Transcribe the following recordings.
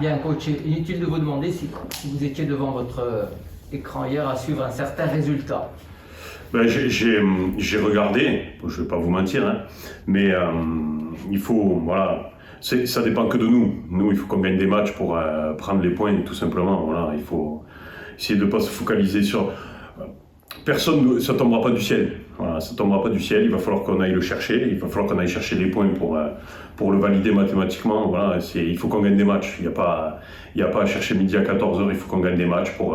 Bien, coach, inutile de vous demander si vous étiez devant votre écran hier à suivre un certain résultat. Ben, j'ai regardé, je ne vais pas vous mentir, hein, mais il faut, voilà, ça dépend que de nous. Nous, il faut qu'on gagne des matchs pour prendre les points, tout simplement. Voilà, il faut essayer de ne pas se focaliser sur... Personne, ça ne tombera pas du ciel. Voilà, ça ne tombera pas du ciel, il va falloir qu'on aille le chercher, il va falloir qu'on aille chercher les points pour le valider mathématiquement. Voilà, il faut qu'on gagne des matchs. Il n'y a pas à chercher midi à 14h, il faut qu'on gagne des matchs pour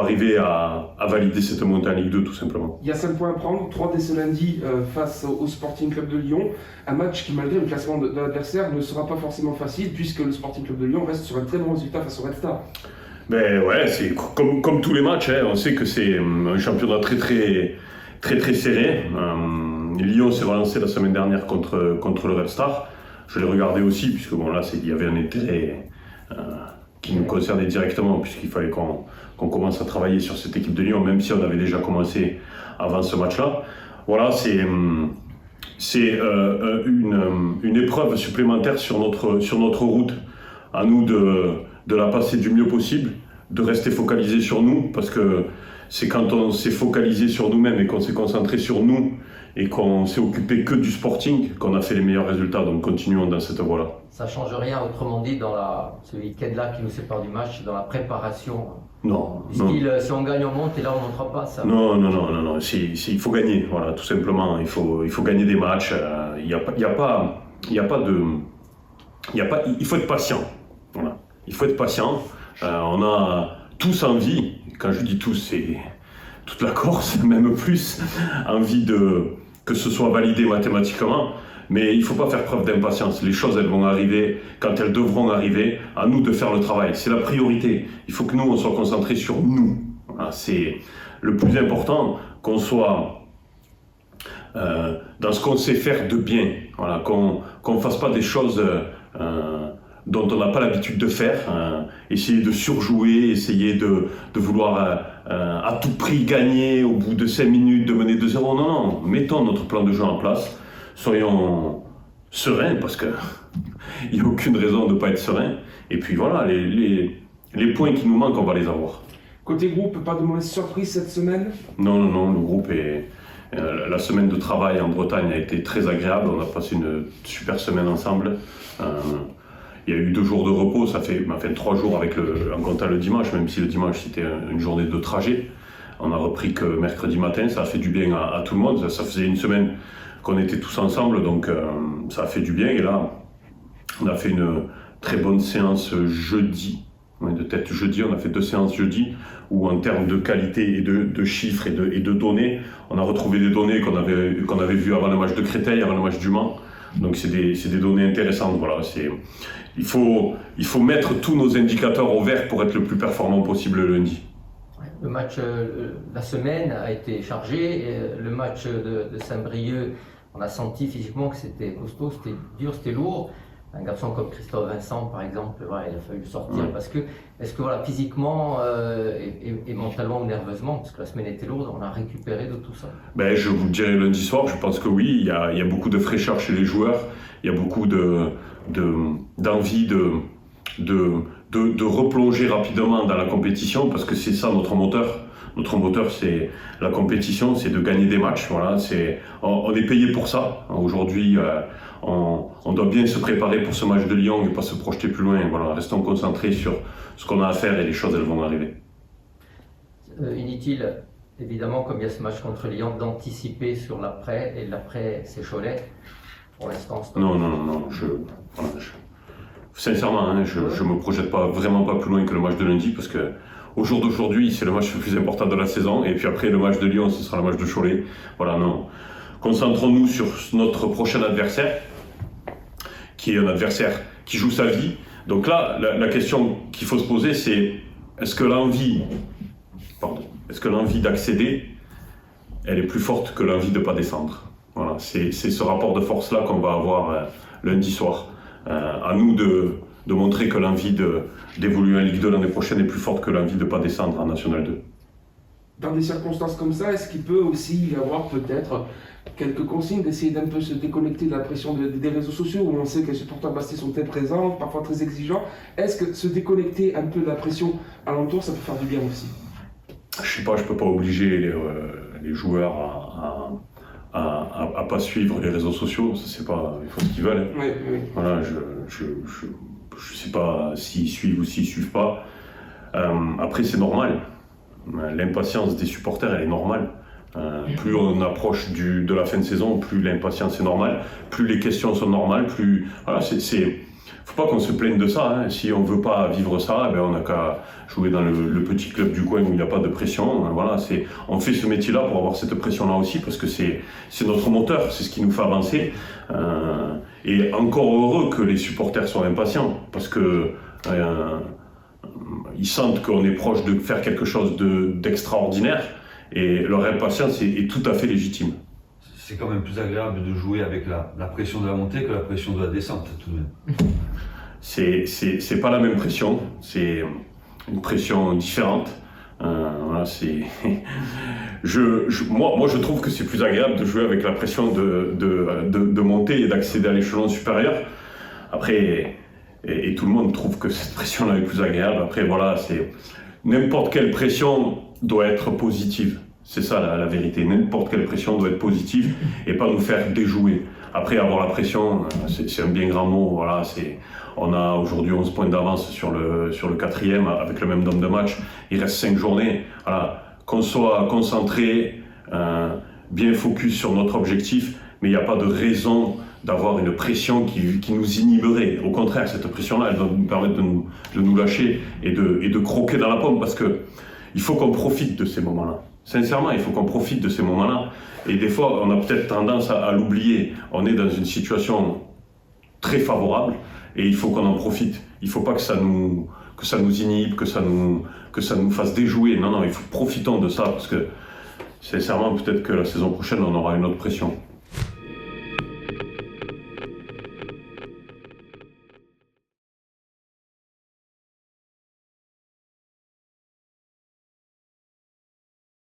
arriver à valider cette montée en Ligue 2, tout simplement. Il y a 5 points à prendre, 3 dès ce lundi face au Sporting Club de Lyon. Un match qui, malgré le classement de l'adversaire, ne sera pas forcément facile puisque le Sporting Club de Lyon reste sur un très bon résultat face au Red Star. Ben ouais, c'est comme tous les matchs, hein. On sait que c'est un championnat très serré. Lyon s'est relancé la semaine dernière contre le Red Star. Je l'ai regardé aussi, puisque bon là, il y avait un intérêt qui nous concernait directement, puisqu'il fallait qu'on commence à travailler sur cette équipe de Lyon, même si on avait déjà commencé avant ce match-là. Voilà, c'est une épreuve supplémentaire sur notre route. À nous de la passer du mieux possible, de rester focalisé sur nous, parce que c'est quand on s'est focalisé sur nous-mêmes et qu'on s'est concentré sur nous et qu'on s'est occupé que du sporting qu'on a fait les meilleurs résultats. Donc continuons dans cette voie-là. Ça ne change rien, autrement dit, dans ce week-end-là qui nous sépare du match, dans la préparation. Non. Du style, si on gagne, on monte, et là, on ne montera pas ça. Non. Il faut gagner, voilà, tout simplement. Il faut gagner des matchs. Il faut être patient. Voilà. Il faut être patient. On a tous envie, quand je dis tous, c'est toute la Corse, même plus, envie que ce soit validé mathématiquement. Mais il ne faut pas faire preuve d'impatience. Les choses, elles vont arriver quand elles devront arriver. À nous de faire le travail. C'est la priorité. Il faut que nous, on soit concentrés sur nous. Voilà, c'est le plus important, qu'on soit dans ce qu'on sait faire de bien. Voilà, qu'on ne fasse pas des choses dont on n'a pas l'habitude de faire. Essayer de surjouer, essayer de vouloir à tout prix gagner au bout de 5 minutes, de mener 2-0. Non. Mettons notre plan de jeu en place. Soyons sereins, parce qu'il n'y a aucune raison de ne pas être serein. Et puis voilà, les points qui nous manquent, on va les avoir. Côté groupe, pas de mauvaise surprise cette semaine? Non, le groupe est... la semaine de travail en Bretagne a été très agréable, on a passé une super semaine ensemble. Il y a eu 2 jours de repos, ça fait 3 jours en comptant le dimanche, même si le dimanche c'était une journée de trajet. On a repris que mercredi matin, ça a fait du bien à tout le monde. Ça faisait une semaine qu'on était tous ensemble, donc ça a fait du bien. Et là, on a fait une très bonne séance jeudi. De tête jeudi, on a fait 2 séances jeudi, où en termes de qualité et de chiffres et de données, on a retrouvé des données qu'on avait vues avant le match de Créteil, avant le match du Mans. Donc c'est des données intéressantes. Voilà, il faut mettre tous nos indicateurs au vert pour être le plus performant possible le lundi. Le match, la semaine a été chargée. Et le match de Saint-Brieuc, on a senti physiquement que c'était costaud, c'était dur, c'était lourd. Un garçon comme Christophe Vincent, par exemple, voilà, il a fallu le sortir parce que, est-ce que voilà, physiquement et mentalement ou nerveusement, parce que la semaine était lourde, on a récupéré de tout ça? Je vous le dirai lundi soir, je pense que oui, il y a beaucoup de fraîcheur chez les joueurs, il y a beaucoup d'envie de replonger rapidement dans la compétition, parce que c'est ça notre moteur. Notre moteur, c'est la compétition, c'est de gagner des matchs. Voilà, on est payé pour ça. Aujourd'hui, on doit bien se préparer pour ce match de Lyon et pas se projeter plus loin. Voilà, restons concentrés sur ce qu'on a à faire et les choses, elles vont arriver. Inutile, évidemment, comme il y a ce match contre Lyon, d'anticiper sur l'après, et l'après, c'est Cholet. Pour l'instant, Non. Sincèrement, hein, je me projette vraiment pas plus loin que le match de lundi, parce que au jour d'aujourd'hui, c'est le match le plus important de la saison, et puis après le match de Lyon, ce sera le match de Cholet. Voilà, non. Concentrons-nous sur notre prochain adversaire, qui est un adversaire qui joue sa vie. Donc là, la question qu'il faut se poser, c'est est-ce que l'envie d'accéder, elle est plus forte que l'envie de ne pas descendre? Voilà, c'est ce rapport de force-là qu'on va avoir lundi soir. À nous de montrer que l'envie d'évoluer en Ligue 2 l'année prochaine est plus forte que l'envie de ne pas descendre en National 2. Dans des circonstances comme ça, est-ce qu'il peut aussi y avoir peut-être quelques consignes, d'essayer d'un peu se déconnecter de la pression des réseaux sociaux, où on sait que les supporters bastés sont très présents, parfois très exigeants. Est-ce que se déconnecter un peu de la pression alentour, ça peut faire du bien aussi? Je sais pas, je peux pas obliger les joueurs à pas suivre les réseaux sociaux, ça c'est pas, ils font ce qu'ils veulent. Oui, oui. Voilà, je sais pas s'ils suivent ou s'ils suivent pas. Après c'est normal, l'impatience des supporters elle est normale. Plus on approche de la fin de saison, plus l'impatience est normale, plus les questions sont normales, plus voilà, faut pas qu'on se plaigne de ça. Hein. Si on veut pas vivre ça, on n'a qu'à jouer dans le petit club du coin où il n'y a pas de pression. Voilà, on fait ce métier-là pour avoir cette pression-là aussi, parce que c'est notre moteur, c'est ce qui nous fait avancer. Et encore heureux que les supporters soient impatients, parce que ils sentent qu'on est proche de faire quelque chose d'extraordinaire, et leur impatience est tout à fait légitime. C'est quand même plus agréable de jouer avec la pression de la montée que la pression de la descente, tout de même. C'est pas la même pression, c'est une pression différente. Voilà, moi, je trouve que c'est plus agréable de jouer avec la pression de monter et d'accéder à l'échelon supérieur. Après, et tout le monde trouve que cette pression-là est plus agréable. Après, voilà, n'importe quelle pression doit être positive. C'est ça la vérité. N'importe quelle pression doit être positive et pas nous faire déjouer. Après, avoir la pression, c'est un bien grand mot. Voilà, on a aujourd'hui 11 points d'avance sur le 4e avec le même nombre de matchs. Il reste 5 journées. Voilà, qu'on soit concentré, bien focus sur notre objectif, mais il n'y a pas de raison d'avoir une pression qui nous inhiberait. Au contraire, cette pression-là, elle doit nous permettre de nous lâcher et de croquer dans la pomme, parce que il faut qu'on profite de ces moments-là. Sincèrement, il faut qu'on profite de ces moments-là. Et des fois, on a peut-être tendance à l'oublier. On est dans une situation très favorable et il faut qu'on en profite. Il ne faut pas que ça nous inhibe, que ça nous fasse déjouer. Non, profitons de ça, parce que sincèrement, peut-être que la saison prochaine, on aura une autre pression.